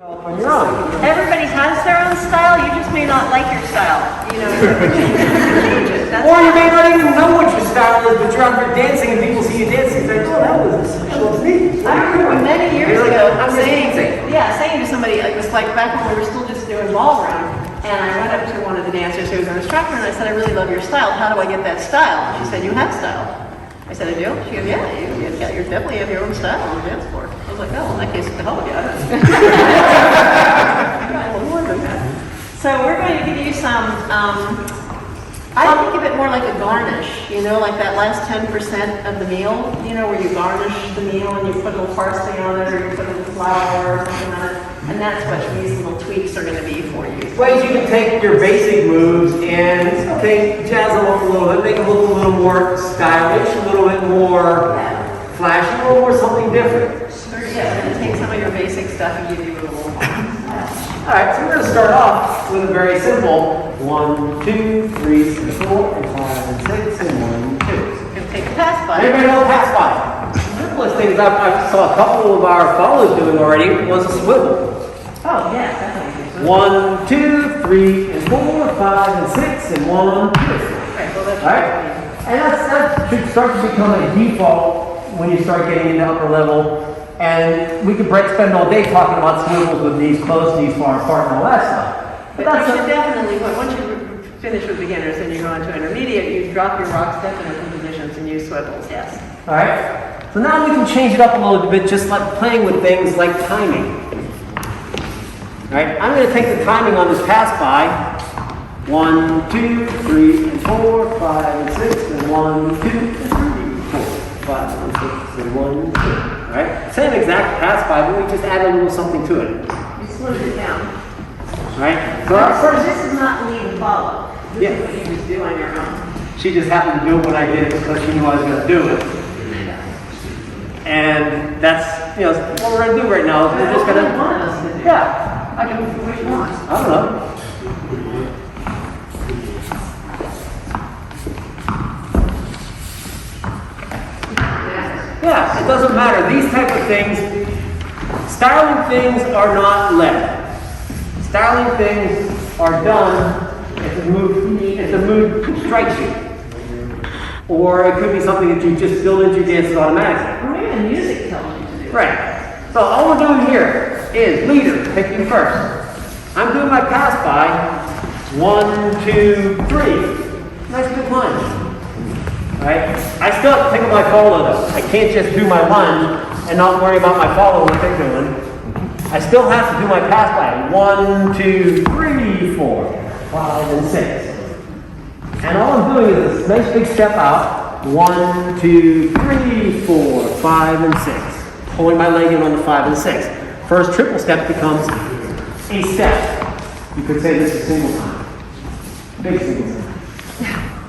On your own. Everybody has their own style. You just may not like your style. You know, changes. Or you may not even know what your style is, but you're out there dancing and people see you dancing. It's like, oh, that was neat. I remember many years ago saying to somebody, it was like back when we were still just doing ballroom, and I went up to one of the dancers who was an instructor, and I said, I really love your style. How do I get that style? And she said, you have style. I said, I do? She goes, yeah, you definitely have your own style on the dance floor. I was like, oh, in that case, what the hell with you? So we're going to give you some, I think of it more like a garnish, you know, like that last 10% of the meal, you know, where you garnish the meal and you put a little parsley on it or you put a little flour or something on it. And that's what these little tweaks are going to be for you. Ways you can take your basic moves and, jazz them up a little bit, make them look a little more stylish, a little bit more flashy, a little more something different. Yeah, we're going to take some of your basic stuff and give you a little Alright, so we're going to start off with a very simple 1, 2, 3, 4, and 5, and 6, and 1, 2. You're going to take a pass by. Anybody know pass by? The simplest things I saw a couple of our followers doing already was a swivel. Oh, yeah, definitely. 1, 2, 3, and 4, 5, and 6, and 1, 2. Right, well, that's Alright? And that should start to become a default when you start getting into upper level. And we could spend all day talking about swivels with knees close, knees far apart, and all that stuff. But you should definitely, once you finish with beginners and you go into intermediate, you drop your rock step in open positions and use swivels, yes. Alright? So now we can change it up a little bit, just like playing with things like timing. Alright? I'm going to take the timing on this pass by. 1, 2, 3, and 4, 5, and 6, and 1, 2, and 3, 4, 5, and 6, and 1, 2. Right? Same exact pass by, but we just add a little something to it. You slowed it down. Right? So this is not lead and follow. This is what you just do on your own. She just happened to do what I did because she knew I was going to do it. And that's, what we're going to do right now. We're just going to... want us to do. Yeah. I can, which one? I don't know. Yeah, it doesn't matter. These type of things, styling things are not led. Styling things are done if the mood strikes you. Or it could be something that you just build into your dances automatically. Or maybe the music tells you to do. Right. So all we're doing here is leader, picking first. I'm doing my pass by. 1, 2, 3. Nice big lunge. Right? I still have to pick up my follow though. I can't just do my lunge and not worry about my follow what they're doing. I still have to do my pass by. 1, 2, 3, 4, 5, and 6. And all I'm doing is this nice big step out. 1, 2, 3, 4, 5, and 6. Pulling my leg in on the 5 and 6. First triple step becomes a step. You could say this is single time. Big single time.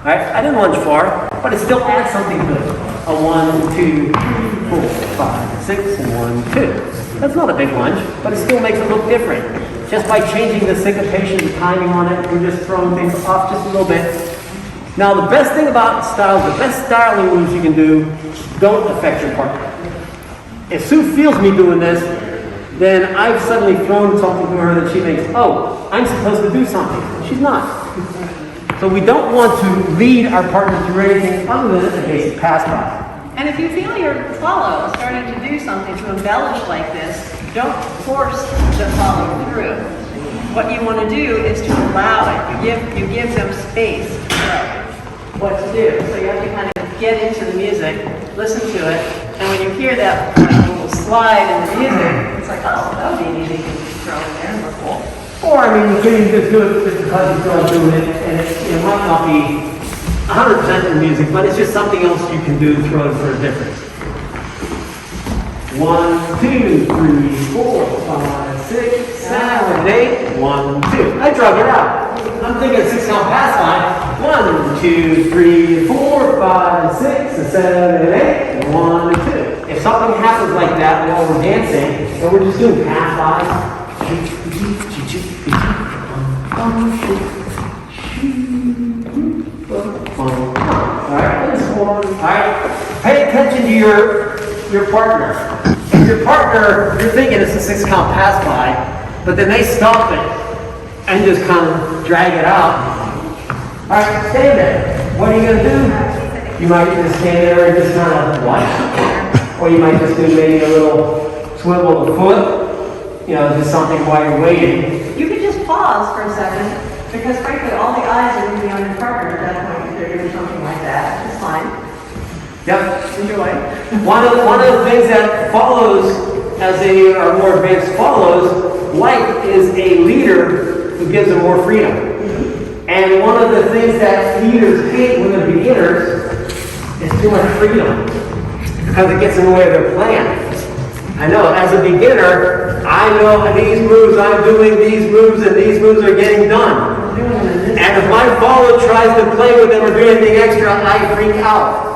Right? I didn't lunge far, but it still adds something to it. A 1, 2, 3, 4, 5, 6, and 1, 2. That's not a big lunge, but it still makes it look different. Just by changing the syncopation, the timing on it, we're just throwing things off just a little bit. Now, the best thing about styles, the best styling moves you can do, don't affect your partner. If Sue feels me doing this, then I've suddenly thrown something to her that she thinks, oh, I'm supposed to do something. She's not. So we don't want to lead our partner through anything other than a basic pass by. And if you feel your follow starting to do something to embellish like this, don't force the follow through. What you want to do is to allow it. You give them space to know what to do. So you have to kind of get into the music, listen to it, and when you hear that little slide in the music, it's like, oh, that would be an easy thing to throw in there and look cool. Or, you can just do it just because you feel like doing it, and it might not be 100% in music, but it's just something else you can do to throw in for a difference. 1, 2, 3, 4, 5, 6, 7, 8. 1, 2. I drug it out. I'm thinking 6 count pass line. 1, 2, 3, 4, 5, 6, 7, 8. 1, 2. If something happens like that while we're dancing, and we're just doing pass lines. Alright, pay attention to your partner. If your partner, you're thinking it's a 6 count pass by, but then they stop it and just kind of drag it out. All right, stay there. What are you gonna do? You might just stand there and just kind of watch. Or you might just do maybe a little swivel of the foot, you know, just something while you're waiting. You could just pause for a second, because frankly, all the eyes are going to be on your partner at that point if they're doing something like that. It's fine. Yep. Enjoy. One of the things that follows as they are more advanced follows, light is a leader who gives them more freedom. And one of the things that leaders hate when they're beginners is too much freedom, because it gets in the way of their plan. I know, as a beginner, I know these moves, I'm doing these moves, and these moves are getting done. And if my follower tries to play with them or do anything extra, I freak out.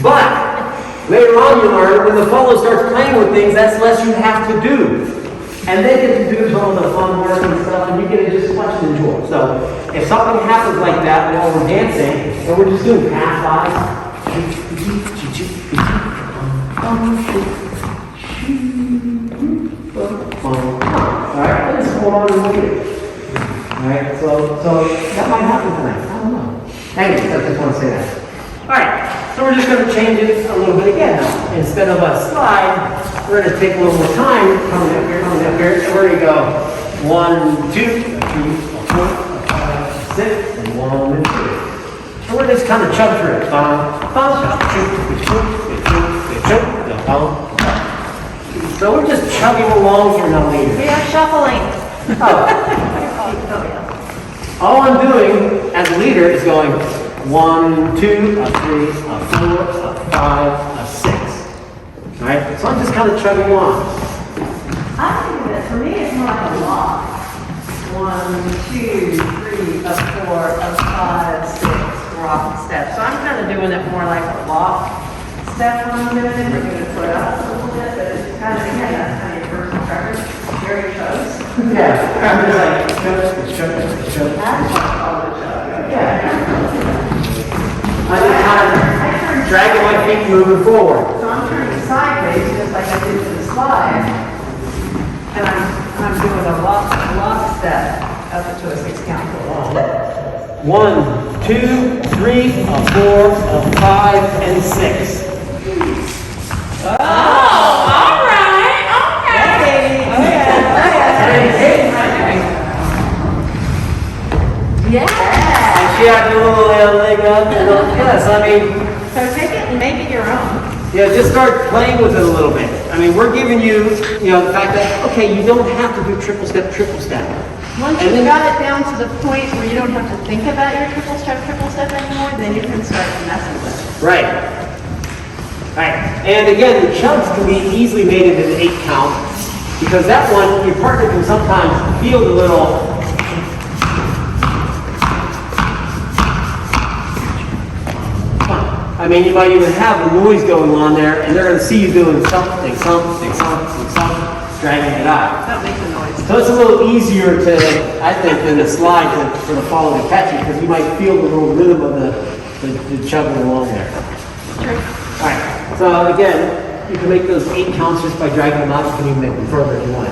But later on you learn, when the follower starts playing with things, that's less you have to do. And they get to do some of the fun work and stuff, and you get to just watch and enjoy. So if something happens like that while we're dancing, and we're just doing pass-bys, alright, let's hold on and wait. Alright, so that might happen tonight. I don't know. Anyways, I just want to say that. Alright, so we're just going to change it a little bit again now. Instead of a slide, we're going to take a little more time. Coming up here, and we're going to go 1, 2, 3, 4, 5, 6, and 1 and 2. So we're just kind of chug through it. So we're just chugging along here now, ladies. We are shuffling. Oh. All I'm doing as a leader is going 1, 2, 3, 4, 5, 6. All right? So I'm just kind of chugging along. I think that for me it's more like a walk. 1, 2, 3, 4, 5, 6 rock steps. So I'm kind of doing it more like a walk. Step 1 minute, we're going to put up a little bit, but it's kind of, again, that's kind of your personal preference. Very Chugs. Yeah, I'm just like, chug. That's all the Chug. Yeah. I'm just kind of dragging my feet moving forward. So I'm turning sideways, just like I did for the slide. And I'm doing a walk step up to a 6 count. 1, 2, 3, 4, 5, and 6. Oh, all right, okay. Yeah. And she had a little leg up. And yes, I mean, So take it and make it your own. yeah, just start playing with it a little bit. I mean, we're giving you, the fact that, okay, you don't have to do triple step. Once And you've then- got it down to the point where you don't have to think about your triple step anymore, then you can start messing with it. Right. Right. And again, the chugs can be easily made into an 8 count, because that one, your partner can sometimes feel the little. I mean, you might even have the noise going on there, and they're going to see you doing something, dragging it out. Don't make the noise. So it's a little easier to, I think, than the slide for the follow to catch it, because you might feel the little rhythm of the chugging along there. Sure. All right. So again, you can make those 8 counts just by dragging them out. You can even make them further if you want.